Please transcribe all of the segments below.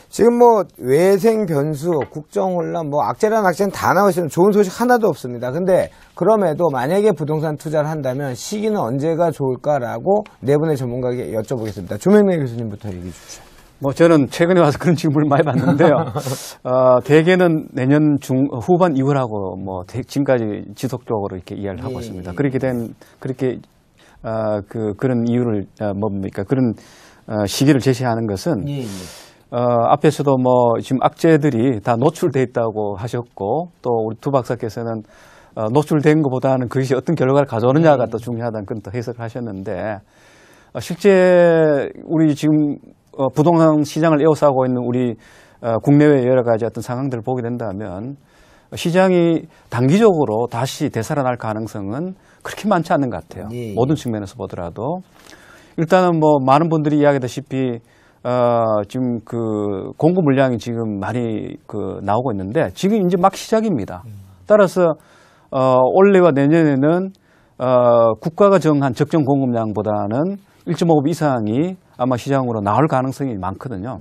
지금 뭐 외생 변수, 국정 혼란, 뭐 악재란 악재는 다 나와 있으면 좋은 소식 하나도 없습니다. 근데 그럼에도 만약에 부동산 투자를 한다면 시기는 언제가 좋을까라고 네 분의 전문가에게 여쭤보겠습니다. 조명래 교수님부터 얘기해 주시죠. 뭐 저는 최근에 와서 그런 질문을 많이 받는데요. 대개는 내년 후반 이후라고 뭐 지금까지 지속적으로 이렇게 이해를 하고 있습니다. 그렇게 그런 이유를 뭡니까? 그런 시기를 제시하는 것은 앞에서도 뭐 지금 악재들이 다 노출돼 있다고 하셨고 또 우리 두 박사께서는 노출된 것보다는 그것이 어떤 결과를 가져오느냐가 더 중요하다는 그런 또 해석을 하셨는데 실제 우리 지금 부동산 시장을 에워싸고 있는 우리 국내외 여러 가지 어떤 상황들을 보게 된다면 시장이 단기적으로 다시 되살아날 가능성은 그렇게 많지 않는 것 같아요. 모든 측면에서 보더라도 일단은 뭐 많은 분들이 이야기하다시피 지금 그 공급 물량이 지금 많이 나오고 있는데 지금 이제 막 시작입니다. 따라서 올해와 내년에는 국가가 정한 적정 공급량보다는 1.5배 이상이 아마 시장으로 나올 가능성이 많거든요.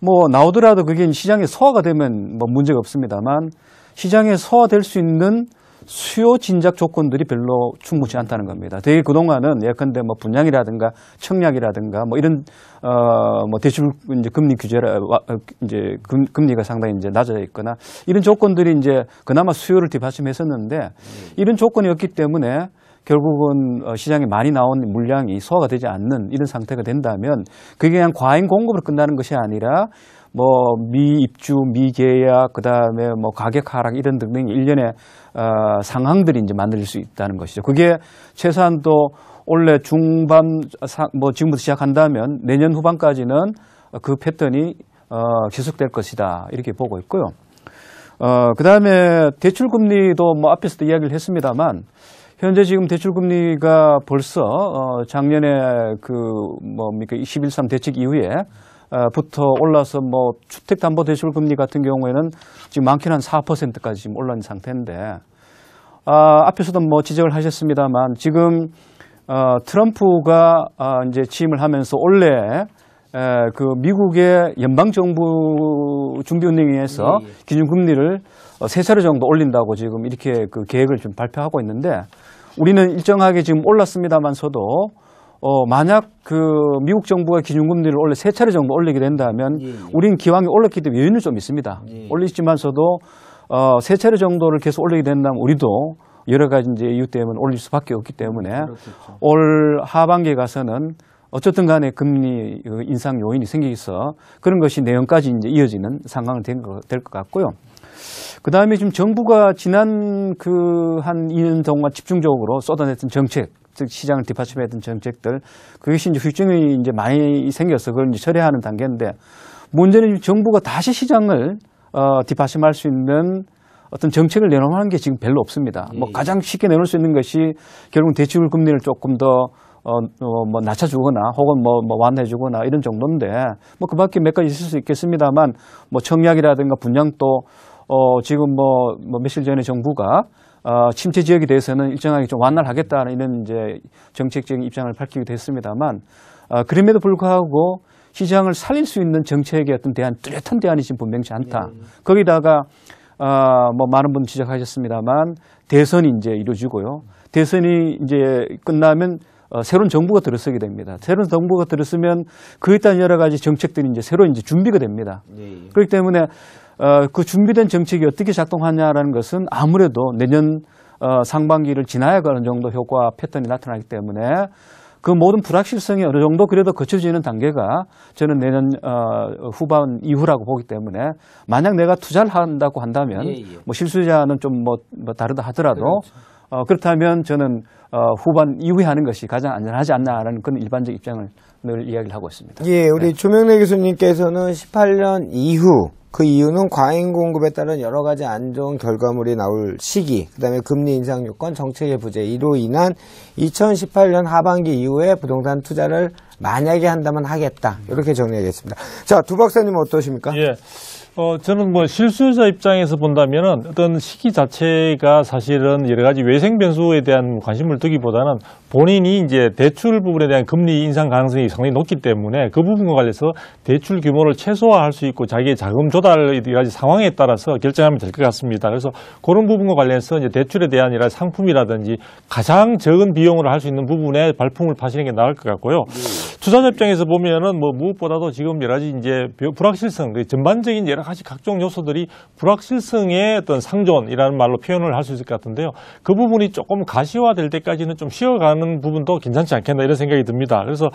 뭐 나오더라도 그게 시장에 소화가 되면 뭐 문제가 없습니다만 시장에 소화될 수 있는 수요 진작 조건들이 별로 충분치 않다는 겁니다. 되게 그동안은 예컨대 뭐 분양이라든가 청약이라든가 뭐 이런 뭐 대출 이제 금리 규제라 이제 금리가 상당히 이제 낮아져 있거나 이런 조건들이 이제 그나마 수요를 뒷받침했었는데 이런 조건이 없기 때문에 결국은 시장에 많이 나온 물량이 소화가 되지 않는 이런 상태가 된다면 그게 그냥 과잉 공급으로 끝나는 것이 아니라 뭐 미입주, 미계약, 그다음에 뭐 가격 하락 이런 등등 일련의 상황들이 이제 만들어질 수 있다는 것이죠. 그게 최소한 또 올해 중반 뭐 지금부터 시작한다면 내년 후반까지는 그 패턴이 계속될 것이다 이렇게 보고 있고요. 그다음에 대출 금리도 뭐 앞에서도 이야기를 했습니다만 현재 지금 대출금리가 벌써 작년에 그 뭡니까 11.3 대책 이후에 부터 올라서 뭐 주택담보대출금리 같은 경우에는 지금 많게는 한 4%까지 지금 올라온 상태인데 앞에서도 뭐 지적을 하셨습니다만 지금 트럼프가 이제 취임을 하면서 원래 그 미국의 연방정부 준비은행에서 기준금리를 3차례 정도 올린다고 지금 이렇게 그 계획을 좀 발표하고 있는데 우리는 일정하게 지금 올랐습니다만서도 만약 그 미국 정부가 기준금리를 원래 3차례 정도 올리게 된다면 우리는 기왕에 올랐기 때문에 여유는 좀 있습니다. 올리지만서도 3차례 정도를 계속 올리게 된다면 우리도 여러 가지 이제 이유 때문에 올릴 수밖에 없기 때문에 그렇겠죠. 올 하반기에 가서는 어쨌든 간에 금리 인상 요인이 생기서 그런 것이 내년까지 이제 이어지는 상황이 될 것 같고요. 그 다음에 지금 정부가 지난 한 2년 동안 집중적으로 쏟아냈던 정책, 즉 시장을 뒷받침했던 정책들, 그것이 이제 후유증이 이제 많이 생겨서 그걸 이제 처리하는 단계인데 문제는 정부가 다시 시장을 뒷받침할 수 있는 어떤 정책을 내놓는 게 지금 별로 없습니다. 뭐 가장 쉽게 내놓을 수 있는 것이 결국 대출 금리를 조금 더 뭐 낮춰주거나 혹은 뭐 완화해주거나 이런 정도인데 뭐 그 밖에 몇 가지 있을 수 있겠습니다만 뭐 청약이라든가 분양도 지금 뭐 며칠 전에 정부가 침체 지역에 대해서는 일정하게 좀 완화를 하겠다는 이런 이제 정책적인 입장을 밝히기도 했습니다만 그럼에도 불구하고 시장을 살릴 수 있는 정책의 어떤 대안, 뚜렷한 대안이 지금 분명치 않다. 거기다가 뭐 많은 분 지적하셨습니다만 대선이 이제 이루어지고요. 대선이 이제 끝나면 새로운 정부가 들어서게 됩니다. 새로운 정부가 들어서면 그에 따른 여러 가지 정책들이 이제 새로 이제 준비가 됩니다. 그렇기 때문에 그 준비된 정책이 어떻게 작동하냐라는 것은 아무래도 내년 상반기를 지나야 어느 정도 효과 패턴이 나타나기 때문에 그 모든 불확실성이 어느 정도 그래도 거쳐지는 단계가 저는 내년 후반 이후라고 보기 때문에 만약 내가 투자를 한다고 한다면 뭐 실수자는 좀 뭐 다르다 하더라도 그렇다면 저는 후반 이후에 하는 것이 가장 안전하지 않나라는 그런 일반적 입장을 늘 이야기를 하고 있습니다. 예, 우리 조명래 교수님께서는 18년 이후 그 이유는 과잉 공급에 따른 여러 가지 안 좋은 결과물이 나올 시기, 그다음에 금리 인상 요건, 정책의 부재 이로 인한 2018년 하반기 이후에 부동산 투자를 만약에 한다면 하겠다. 이렇게 정리하겠습니다. 자, 두 박사님은 어떠십니까? 예. 저는 뭐 실수요자 입장에서 본다면은 어떤 시기 자체가 사실은 여러 가지 외생 변수에 대한 관심을 두기보다는 본인이 이제 대출 부분에 대한 금리 인상 가능성이 상당히 높기 때문에 그 부분과 관련해서 대출 규모를 최소화할 수 있고 자기의 자금 조달 여러 가지 상황에 따라서 결정하면 될 것 같습니다. 그래서 그런 부분과 관련해서 이제 대출에 대한 여러 가지 상품이라든지 가장 적은 비용으로 할 수 있는 부분에 발품을 파시는 게 나을 것 같고요. 투자자 입장에서 보면은 뭐 무엇보다도 지금 여러 가지 이제 불확실성, 전반적인 여러 가지 각종 요소들이 불확실성의 어떤 상존이라는 말로 표현을 할 수 있을 것 같은데요. 그 부분이 조금 가시화될 때까지는 좀 쉬어가는 부분도 괜찮지 않겠나 이런 생각이 듭니다. 그래서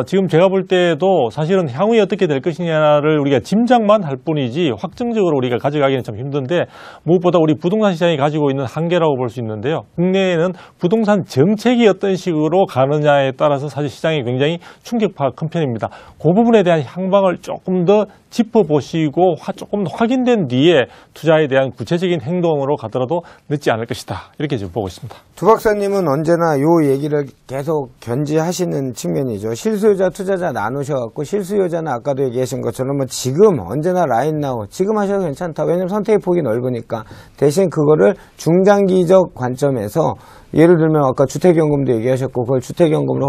지금 제가 볼 때도 사실은 향후에 어떻게 될 것이냐를 우리가 짐작만 할 뿐이지 확정적으로 우리가 가져가기는 참 힘든데 무엇보다 우리 부동산 시장이 가지고 있는 한계라고 볼 수 있는데요. 국내에는 부동산 정책이 어떤 식으로 가느냐에 따라서 사실 시장이 굉장히 충격파가 큰 편입니다. 그 부분에 대한 향방을 조금 더 짚어보시고 조금 더 확인된 뒤에 투자에 대한 구체적인 행동으로 가더라도 늦지 않을 것이다. 이렇게 지금 보고 있습니다. 두 박사님은 언제나 요 얘기를 계속 견지하시는 측면이죠. 실수요자, 투자자 나누셔갖고 실수요자는 아까도 얘기하신 것처럼 뭐 지금 언제나 라인나우 지금 하셔도 괜찮다. 왜냐면 선택의 폭이 넓으니까. 대신 그거를 중장기적 관점에서 예를 들면 아까 주택연금도 얘기하셨고 그걸 주택연금으로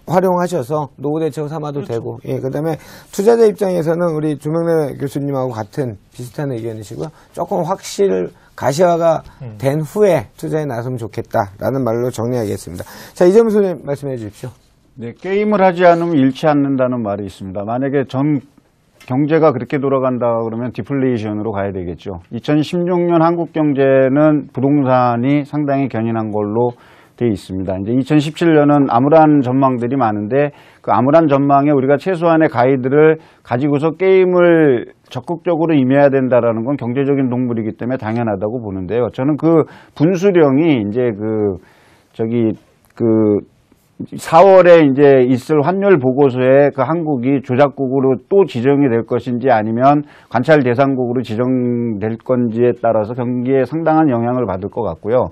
활용하셔서 노후대책 삼아도 그렇죠. 되고, 예, 그 다음에 투자자 입장에서는 우리 조명래 교수님하고 같은 비슷한 의견이시고요. 조금 가시화가 된 후에 투자에 나서면 좋겠다라는 말로 정리하겠습니다. 자, 이재문 소장님 말씀해 주십시오. 네, 게임을 하지 않으면 잃지 않는다는 말이 있습니다. 만약에 전 경제가 그렇게 돌아간다 그러면 디플레이션으로 가야 되겠죠. 2016년 한국 경제는 부동산이 상당히 견인한 걸로 돼 있습니다. 이제 2017년은 암울한 전망들이 많은데 그 암울한 전망에 우리가 최소한의 가이드를 가지고서 게임을 적극적으로 임해야 된다라는 건 경제적인 동물이기 때문에 당연하다고 보는데요. 저는 그 분수령이 이제 4월에 이제 있을 환율 보고서에 그 한국이 조작국으로 또 지정이 될 것인지 아니면 관찰 대상국으로 지정될 건지에 따라서 경기에 상당한 영향을 받을 것 같고요.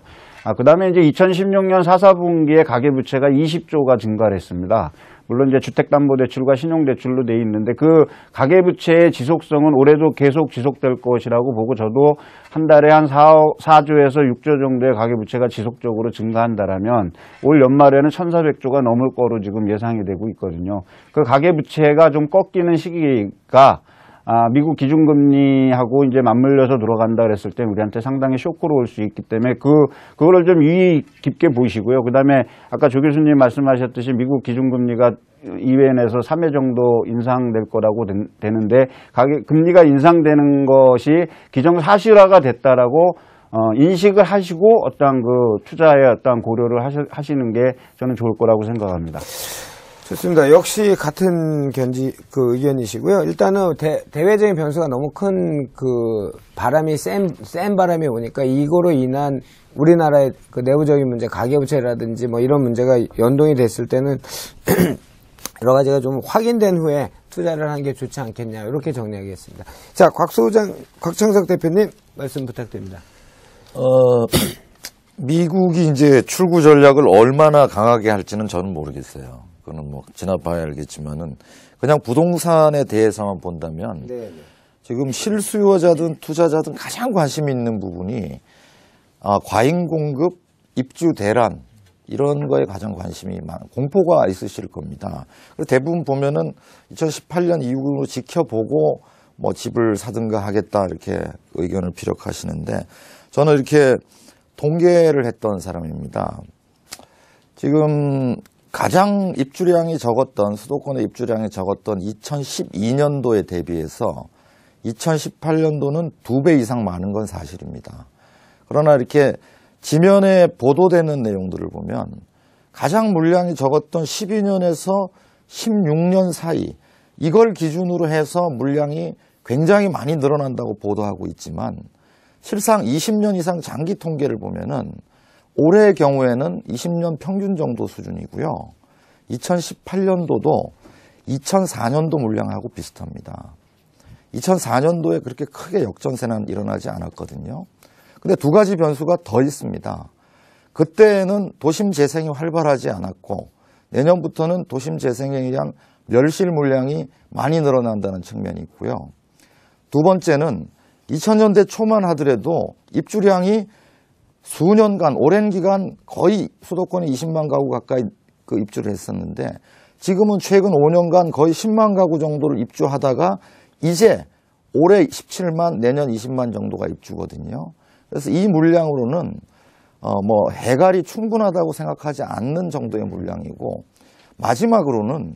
그 다음에 이제 2016년 4, 4분기에 가계부채가 20조가 증가를 했습니다. 물론 이제 주택담보대출과 신용대출로 돼 있는데 그 가계부채의 지속성은 올해도 계속 지속될 것이라고 보고 저도 한 달에 한 4조에서 6조 정도의 가계부채가 지속적으로 증가한다라면 올 연말에는 1,400조가 넘을 거로 지금 예상이 되고 있거든요. 그 가계부채가 좀 꺾이는 시기가 미국 기준금리하고 이제 맞물려서 돌아간다 그랬을 때 우리한테 상당히 쇼크로 올 수 있기 때문에 그거를 좀 유의 깊게 보시고요. 그 다음에 아까 조 교수님 말씀하셨듯이 미국 기준금리가 2회에서 3회 정도 인상될 거라고 되는데 금리가 인상되는 것이 기정사실화가 됐다라고 인식을 하시고 어떤 그 투자에 어떤 고려를 하시는 게 저는 좋을 거라고 생각합니다. 좋습니다. 역시 같은 의견이시고요. 일단은 대외적인 변수가 너무 큰 바람이 센 바람이 오니까 이거로 인한 우리나라의 그 내부적인 문제, 가계부채라든지 뭐 이런 문제가 연동이 됐을 때는 여러 가지가 좀 확인된 후에 투자를 하는 게 좋지 않겠냐 이렇게 정리하겠습니다. 자, 곽창석 대표님 말씀 부탁드립니다. 미국이 이제 출구 전략을 얼마나 강하게 할지는 저는 모르겠어요. 그거는 뭐 지나봐야 알겠지만은 그냥 부동산에 대해서만 본다면 네네. 지금 실수요자든 투자자든 가장 관심 있는 부분이 과잉 공급, 입주 대란 이런 거에 가장 관심이 공포가 있으실 겁니다. 그리고 대부분 보면은 2018년 이후로 지켜보고 뭐 집을 사든가 하겠다 이렇게 의견을 피력하시는데 저는 이렇게 통계를 했던 사람입니다. 지금 가장 입주량이 적었던 수도권의 입주량이 적었던 2012년도에 대비해서 2018년도는 2배 이상 많은 건 사실입니다. 그러나 이렇게 지면에 보도되는 내용들을 보면 가장 물량이 적었던 12년에서 16년 사이 이걸 기준으로 해서 물량이 굉장히 많이 늘어난다고 보도하고 있지만 실상 20년 이상 장기 통계를 보면은 올해의 경우에는 20년 평균 정도 수준이고요. 2018년도도 2004년도 물량하고 비슷합니다. 2004년도에 그렇게 크게 역전세는 일어나지 않았거든요. 근데 두 가지 변수가 더 있습니다. 그때는 도심 재생이 활발하지 않았고 내년부터는 도심 재생에 의한 멸실 물량이 많이 늘어난다는 측면이 있고요. 두 번째는 2000년대 초만 하더라도 입주량이 수년간 오랜 기간 거의 수도권에 20만 가구 가까이 그 입주를 했었는데 지금은 최근 5년간 거의 10만 가구 정도를 입주하다가 이제 올해 17만 내년 20만 정도가 입주거든요. 그래서 이 물량으로는 뭐 해갈이 충분하다고 생각하지 않는 정도의 물량이고 마지막으로는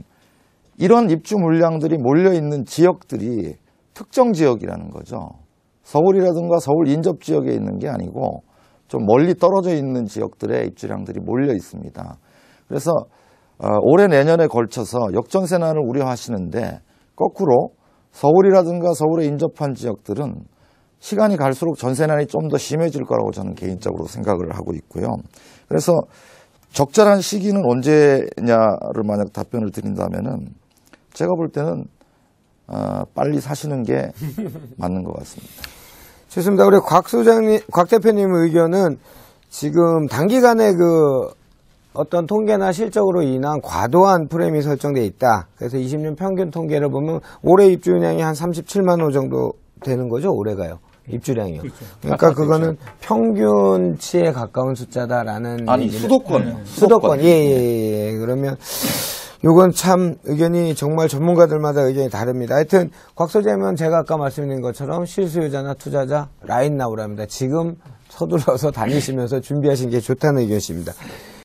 이런 입주 물량들이 몰려있는 지역들이 특정 지역이라는 거죠. 서울이라든가 서울 인접 지역에 있는 게 아니고 좀 멀리 떨어져 있는 지역들의 입주량들이 몰려 있습니다. 그래서 올해 내년에 걸쳐서 역전세난을 우려하시는데 거꾸로 서울이라든가 서울에 인접한 지역들은 시간이 갈수록 전세난이 좀 더 심해질 거라고 저는 개인적으로 생각을 하고 있고요. 그래서 적절한 시기는 언제냐를 만약 답변을 드린다면은 제가 볼 때는 빨리 사시는 게 맞는 것 같습니다. 좋습니다. 우리 곽 대표님 의견은 지금 단기간에 그 어떤 통계나 실적으로 인한 과도한 프레임이 설정되어 있다. 그래서 20년 평균 통계를 보면 올해 입주량이 한 37만 호 정도 되는 거죠. 올해가요. 입주량이요. 그렇죠. 그러니까 그거는 평균치에 가까운 숫자다라는. 아니, 수도권이요. 수도권. 예. 그러면 요건 참 의견이 정말 전문가들마다 의견이 다릅니다. 하여튼 곽 소장님은 제가 아까 말씀드린 것처럼 실수요자나 투자자 라인 나오랍니다. 지금 서둘러서 다니시면서 준비하시는 게 좋다는 의견이십니다.